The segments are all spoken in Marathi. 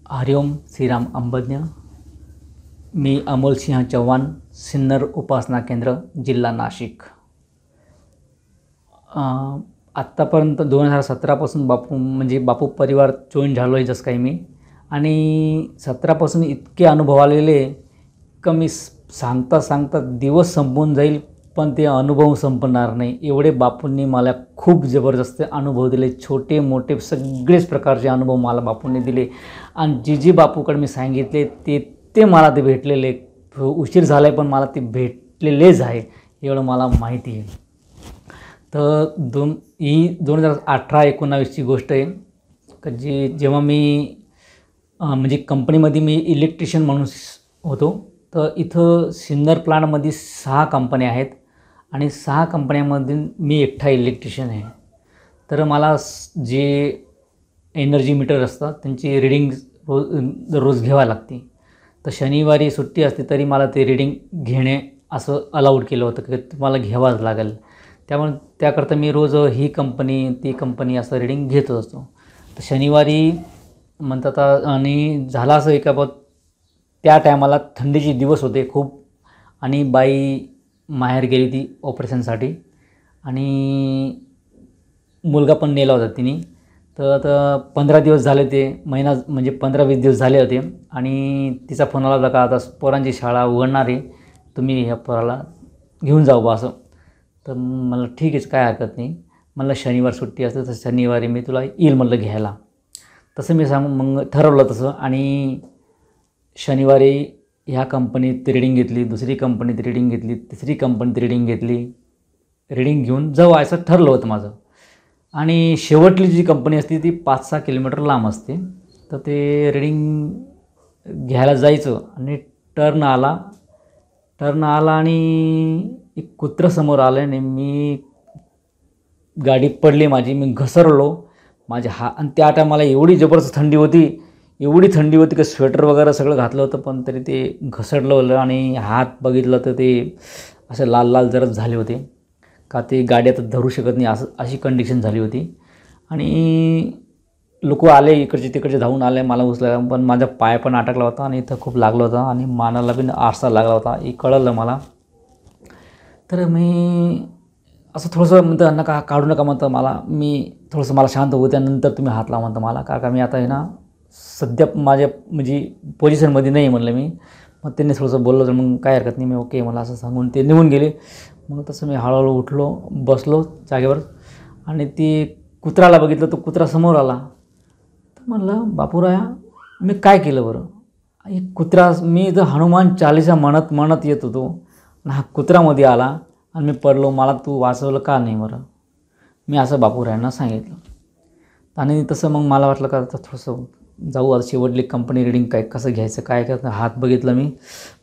हरिओम श्रीराम अंबज्ञ। मी अमोल सिंह चव्हाण, सिन्नर उपासना केंद्र, जिल्हा नाशिक। आत्तापर्यंत 2017पासून बापू परिवार जॉईन झालो आहे जसं काही मी, आणि 17पासून इतके अनुभव आलेले का मी सांगता दिवस संपून जाईल पण ते अनुभव संपणार नाही। एवढे बापूंनी मला खूप जबरदस्त अनुभव दिले, छोटे मोठे सगळेच प्रकारचे अनुभव मला बापूंनी दिले। आणि जे बापूकडे मी सांगितले ते मला ते भेटलेले, उशीर झाला आहे पण मला ते भेटलेलेच आहे एवढं मला माहिती आहे। तर 2018-19ची गोष्ट आहे का जेव्हा मी कंपनीमध्ये मी इलेक्ट्रिशियन म्हणून होतो। तर इथं सिन्नर प्लांटमध्ये 6 कंपन्या आहेत आणि 6 कंपन्यांमधून मी एकटा इलेक्ट्रिशियन आहे। तर मला जे एनर्जी मीटर असतात त्यांची रीडिंग रोज घ्यावी लागते। तर शनिवारी सुट्टी असते तरी मला ते रीडिंग घेणे असं अलाउड केलं होतं की तुम्हाला घ्यावाच लागेल। त्यामुळे त्याकरता मी रोज ही कंपनी ती कंपनी असं रीडिंग घेत असतो। तर शनिवारी म्हणतात आणि झालं असं एका त्या टायमाला थंडीचे दिवस होते खूप, आणि बाई माहेर गेली ती ऑपरेशनसाठी आणि मुलगा पण नेला होता तिने। तर 15 दिवस झाले, ते महिना 15-20 दिवस झाले होते आणि तिचा फोन आला होता का आता पोरांची शाळा उघडणार आहे, तुम्ही ह्या पोराला घेऊन जाऊ बा असं। तर मला ठीक आहे, काय हरकत नाही, मला शनिवार सुट्टी असते तर शनिवारी मी तुला येईल म्हटलं घ्यायला। तसं मी मग ठरवलं तसं, आणि शनिवारी ह्या कंपनीत रीडिंग घेतली, दुसरी कंपनीत रीडिंग घेतली, तिसरी कंपनीत रीडिंग घेतली, रीडिंग घेऊन जाऊ असं ठरलं होतं माझं। आणि शेवटली जी कंपनी असते ती 5-6 किलोमीटर लांब असते। तर ते रीडिंग घ्यायला जायचं आणि टर्न आला आणि एक कुत्रं समोर आलं आणि मी गाडी पडली माझी, मी घसरलो माझ्या आणि त्या टायमाला एवढी जबरदस्त थंडी होती की स्वेटर वगैरे सगळं घातलं होतं पण तरी ते घसरलं आणि हात बघितलं तर ते असे लाल जरच झाले होते का ते गाडी आता धरू शकत नाही असं अशी कंडिशन झाली होती। आणि लोक आले इकडचे तिकडचे धावून आले मला उचलायला, पण माझा पाय पण अटकला होता आणि इथं खूप लागलं होतं आणि मानाला पण आरसा लागला होता, हे कळलं मला। तर मी असं थोडंसं म्हणतं नका काढू नका म्हणतं मला, मी थोडंसं मला शांत होऊ त्यानंतर तुम्ही हात लावा म्हणतं मला, का मी आता आहे ना सध्या माझ्या पोझिशनमध्ये नाही म्हणलं मी। मग त्यांनी थोडंसं बोललं तर मग काय हरकत नाही, मी ओके मला असं सांगून ते निघून गेले। मग तसं मी हळूहळू उठलो, बसलो जागेवर आणि ती कुत्राला बघितलं, तो कुत्रा समोर आला। तर म्हणलं बापूराया मी काय केलं बरं, एक कुत्रा, मी जर हनुमान चालीसा म्हणत येत होतो आणि हा कुत्रामध्ये आला आणि मी पडलो, मला तू वाचवलं का नाही बरं, मी असं बापूरायांना सांगितलं। आणि तसं मग मला वाटलं का आता थोडंसं जाऊ, आता शेवटली कंपनी रीडिंग काय कसं घ्यायचं काय करायचं, हात बघितलं मी,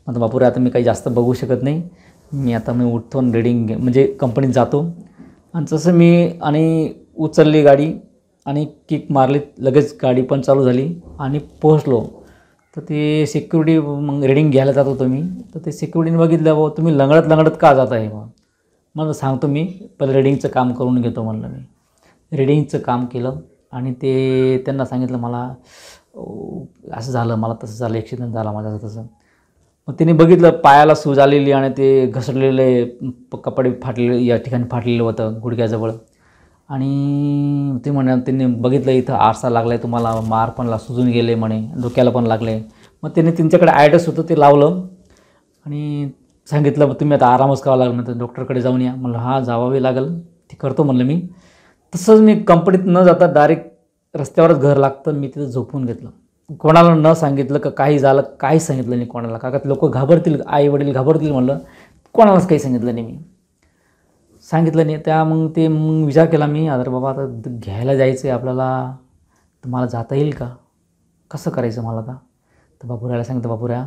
आता बापूरा आता मी काही जास्त बघू शकत नाही, मी उठतो आणि रीडिंग कंपनीत जातो। आणि तसं मी आणि उचलली गाडी आणि किक मारली, लगेच गाडी पण चालू झाली आणि पोहोचलो। तर ते सिक्युरिटी मग रीडिंग घ्यायला जात होतो मी, तर ते सिक्युरिटीने बघितलं बाबा तुम्ही लंगडत का जात आहे, मग सांगतो मी पहिलं रीडिंगचं काम करून घेतो म्हणलं। मी रीडिंगचं काम केलं आणि ते त्यांना सांगितलं मला असं झालं, मला तसं झालं, ॲक्सिडेंट झाला माझा तसं। मग त्यांनी बघितलं पायाला सूज आलेली आणि ते घसरलेले कपडे फाटलेले या ठिकाणी फाटलेलं होतं गुडघ्याजवळ, आणि ते त्यांनी बघितलं इथं आरसा लागला आहे तुम्हाला, मार पण सुजून गेले म्हणे, डोक्याला पण लागले। मग त्यांनी त्यांच्याकडे ॲडस होतं ते लावलं आणि सांगितलं तुम्ही आता आरामच करावं लागलं, नंतर डॉक्टरकडे जाऊन या म्हणलं, हां जावावे लागेल ते करतो म्हणलं मी। तसंच मी कंपनीत न जाता डायरेक्ट रस्त्यावरच घर लागतं, मी तिथं झोपून घेतलं, कोणाला न सांगितलं का काही झालं, काही सांगितलं नाही कोणाला, का लोक घाबरतील, आई वडील घाबरतील म्हणलं, कोणालाच काही सांगितलं नाही, मी सांगितलं नाही। मग विचार केला मी, अरे बाबा आता घ्यायला जायचं आहे आपल्याला, तर मला जाता येईल का, कसं करायचं मला आता। तर बापूराला सांगितलं बापूरा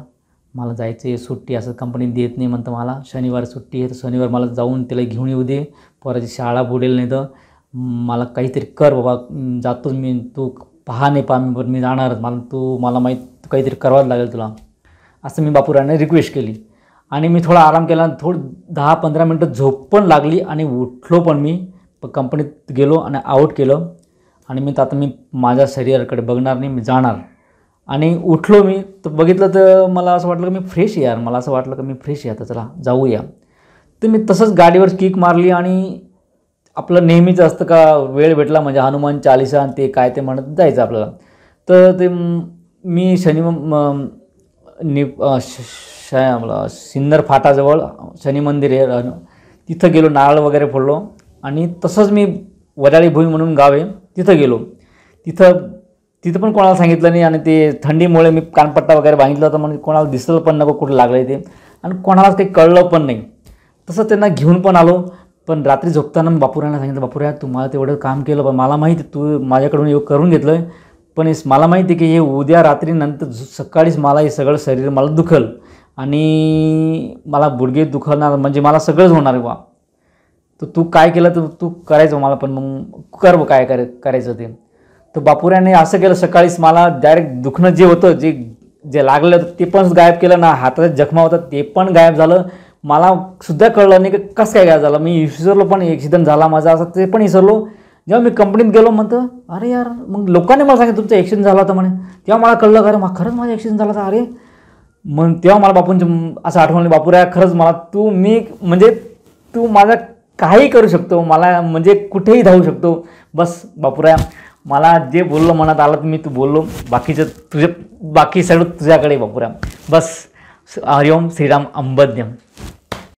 मला जायचं आहे, सुट्टी असं कंपनीत देत नाही म्हणतं मला, शनिवार सुट्टी आहे तर शनिवार मला जाऊन त्याला घेऊन येऊ दे, पोराची शाळा बुडेल नाही तर मला काहीतरी कर बाबा, जातोच मी, तू पहा नाही पहा मी जाणारच, मला माहीत तू काहीतरी करावंच लागेल तुला, असं मी बापूराने रिक्वेस्ट केली। आणि मी थोडा आराम केला, 10-15 मिनटं झोप पण लागली आणि उठलो पण मी कंपनीत गेलो आणि आऊट केलं। आणि मी माझ्या शरीराकडे बघणार नाही, मी जाणार आणि उठलो मी तर बघितलं तर मला असं वाटलं की मी फ्रेश यार, मला असं वाटलं की मी फ्रेश आहे, आता चला जाऊया. तर मी तसंच गाडीवर किक मारली आणि आपलं नेहमीच असतं का वेळ भेटला म्हणजे हनुमान चालिसा आणि ते काय ते म्हणत जायचं आपल्याला. तर ते मी आपलं सिन्नर फाटाजवळ शनी मंदिर आहे, तिथं गेलो, नारळ वगैरे फोडलो आणि तसंच मी वडाळी भुई म्हणून गाव आहे तिथं गेलो. तिथं पण कोणाला सांगितलं नाही आणि ते थंडीमुळे मी कानपट्टा वगैरे बांधला होता म्हणजे कोणाला दिसलं पण नको कुठं लागलं आहे ते, आणि कोणालाच काही कळलं पण नाही. तसं त्यांना घेऊन पण आलो. पण रात्री झोपताना मी बापूरांना सांगितलं, बापूरा तू मला तेवढं काम केलं, पण मला माहिती तू माझ्याकडून हे करून घेतलं आहे, पण मला माहिती आहे की हे उद्या रात्रीनंतर सकाळीच मला हे सगळं शरीर मला दुखल आणि मला गुडघे दुखणार, म्हणजे मला सगळंच होणार आहे बा. तर तू काय केलं तर तू करायचं मला, पण मग कर काय करायचं ते. तर बापूराने असं केलं, सकाळीच मला डायरेक्ट दुखणं जे होतं, जे लागलं ते पण गायब केलं ना, हातात जखमा होता ते पण गायब झालं. मला सुद्धा कळलं नाही की कसं काय गायब झालं. मी विसरलो, पण ॲक्सिडेंट झाला माझा असं ते पण विसरलो. जेव्हा मी कंपनीत गेलो म्हणतं अरे यार, मग लोकांनी मला सांगितलं तुमचा ॲक्सिडेंट झाला होता म्हणे. तेव्हा मला कळलं का अरे खरंच माझा ॲक्सिडेंट झाला होता. अरे मग तेव्हा मला बापूंचं असं आठवण, बापूरा खरंच मला म्हणजे तू माझा काही करू शकतो, मला म्हणजे कुठेही धावू शकतो. बस बापूरा, मला जे बोललो मनात आलं मी तू बोललो, बाकी सगळं तुझ्याकडे बापूरा. बस हरिओम श्रीराम अंबज्ञम.